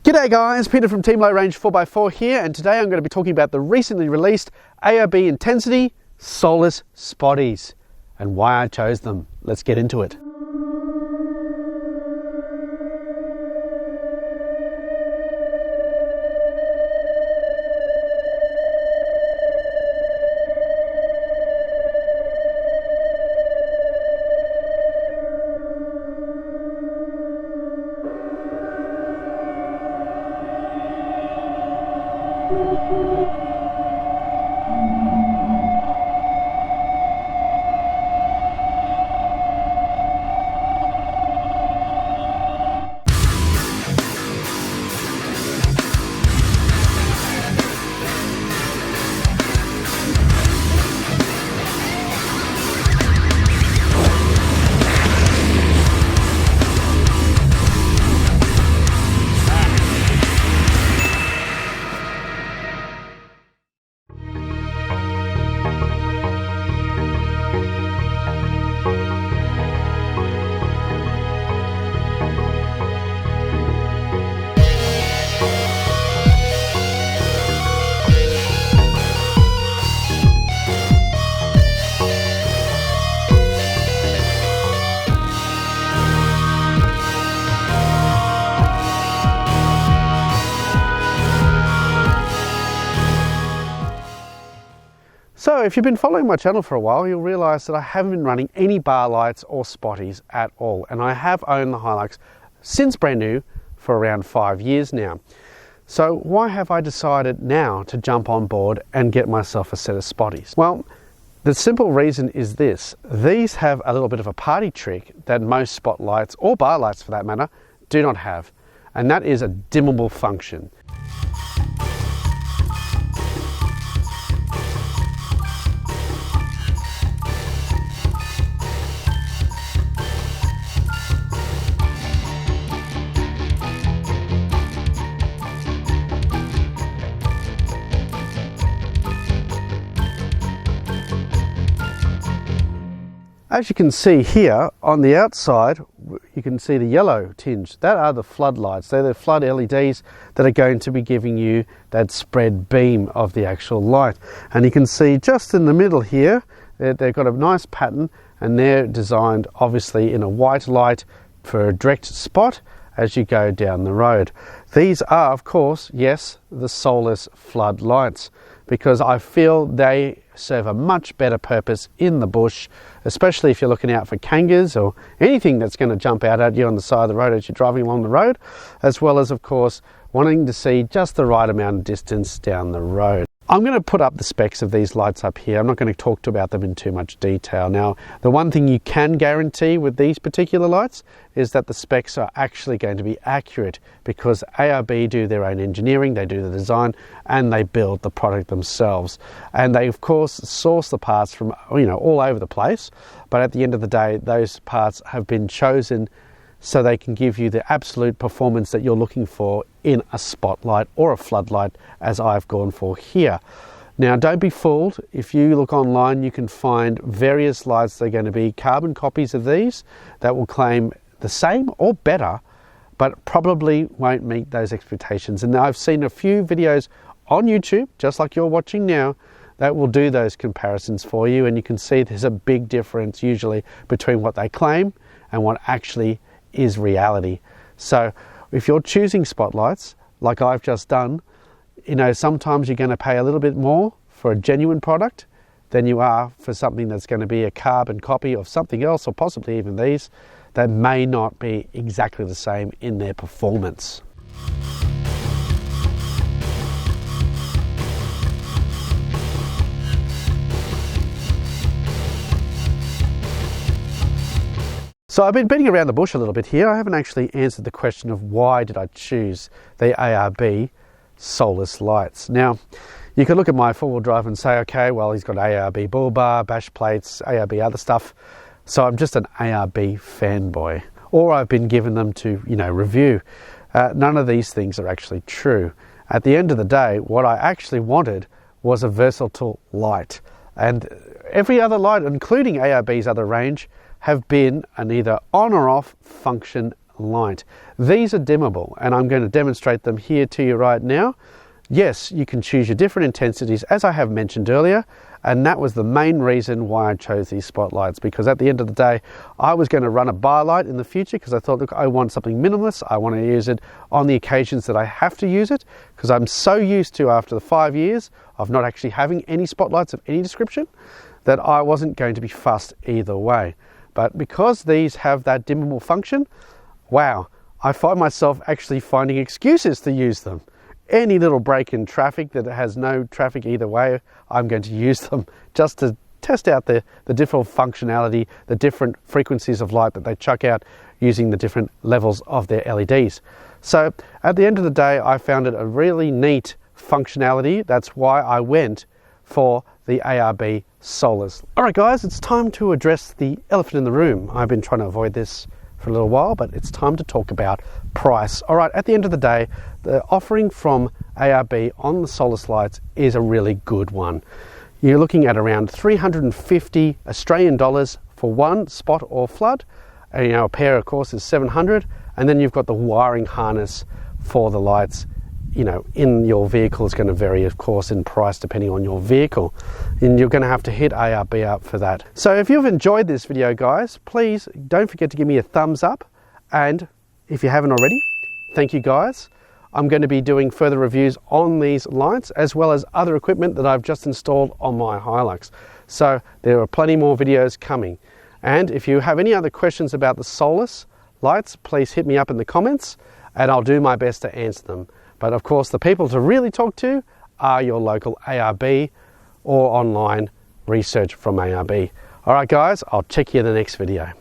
G'day guys, Peter from Team Low Range 4x4 here, and today I'm going to be talking about the recently released ARB Intensity Solis Spotties and why I chose them. Let's get into it. So if you've been following my channel for a while, you'll realise that I haven't been running any bar lights or spotties at all. And I have owned the Hilux since brand new for around 5 years now. So why have I decided now to jump on board and get myself a set of spotties? Well, the simple reason is this. These have a little bit of a party trick that most spotlights, or bar lights for that matter, do not have. And that is a dimmable function. As you can see here on the outside, you can see the yellow tinge. That are the floodlights. They're the flood LEDs that are going to be giving you that spread beam of the actual light. And you can see just in the middle here, they've got a nice pattern, and they're designed obviously in a white light for a direct spot as you go down the road. These are, of course, yes, the Solis flood lights, because I feel they serve a much better purpose in the bush, especially if you're looking out for kangas or anything that's going to jump out at you on the side of the road as you're driving along the road, as well as, of course, wanting to see just the right amount of distance down the road. I'm going to put up the specs of these lights up here. I'm not going to talk about them in too much detail. Now, the one thing you can guarantee with these particular lights is that the specs are actually going to be accurate, because ARB do their own engineering, they do the design, and they build the product themselves. And they, of course, source the parts from, all over the place. But at the end of the day, those parts have been chosen so they can give you the absolute performance that you're looking for in a spotlight or a floodlight, as I've gone for here. Now, don't be fooled. If you look online, you can find various lights that are going to be carbon copies of these that will claim the same or better, but probably won't meet those expectations. And I've seen a few videos on YouTube, just like you're watching now, that will do those comparisons for you, and you can see there's a big difference usually between what they claim and what actually is reality. So if you're choosing spotlights like I've just done, sometimes you're going to pay a little bit more for a genuine product than you are for something that's going to be a carbon copy of something else, or possibly even these that may not be exactly the same in their performance. So I've been beating around the bush a little bit here. I haven't actually answered the question of why did I choose the ARB Solis lights. Now, you could look at my four-wheel drive and say, okay, well, he's got ARB bull bar, bash plates, ARB other stuff. So I'm just an ARB fanboy. Or I've been given them to, review. None of these things are actually true. At the end of the day, what I actually wanted was a versatile light. And every other light, including ARB's other range, have been an either on or off function light. These are dimmable, and I'm going to demonstrate them here to you right now. Yes, you can choose your different intensities, as I have mentioned earlier, and that was the main reason why I chose these spotlights, because at the end of the day, I was going to run a bar light in the future because I thought, look, I want something minimalist. I want to use it on the occasions that I have to use it, because I'm so used to, after the 5 years of not actually having any spotlights of any description, that I wasn't going to be fussed either way. But because these have that dimmable function, wow, I find myself actually finding excuses to use them. Any little break in traffic that has no traffic either way, I'm going to use them just to test out the different functionality, the different frequencies of light that they chuck out using the different levels of their LEDs. So at the end of the day, I found it a really neat functionality. That's why I went for the ARB Solis. All right guys, it's time to address the elephant in the room. I've been trying to avoid this for a little while, but it's time to talk about price. All right, at the end of the day, the offering from ARB on the Solis lights is a really good one. You're looking at around 350 Australian dollars for one spot or flood. And, a pair of course is 700, and then you've got the wiring harness for the lights. In your vehicle is going to vary, of course, in price depending on your vehicle, and you're going to have to hit ARB up for that. So if you've enjoyed this video, guys, please don't forget to give me a thumbs up, and if you haven't already, thank you guys. I'm going to be doing further reviews on these lights as well as other equipment that I've just installed on my Hilux. So there are plenty more videos coming, and if you have any other questions about the Solis lights, please hit me up in the comments and I'll do my best to answer them. But of course, the people to really talk to are your local ARB or online research from ARB. All right, guys, I'll check you in the next video.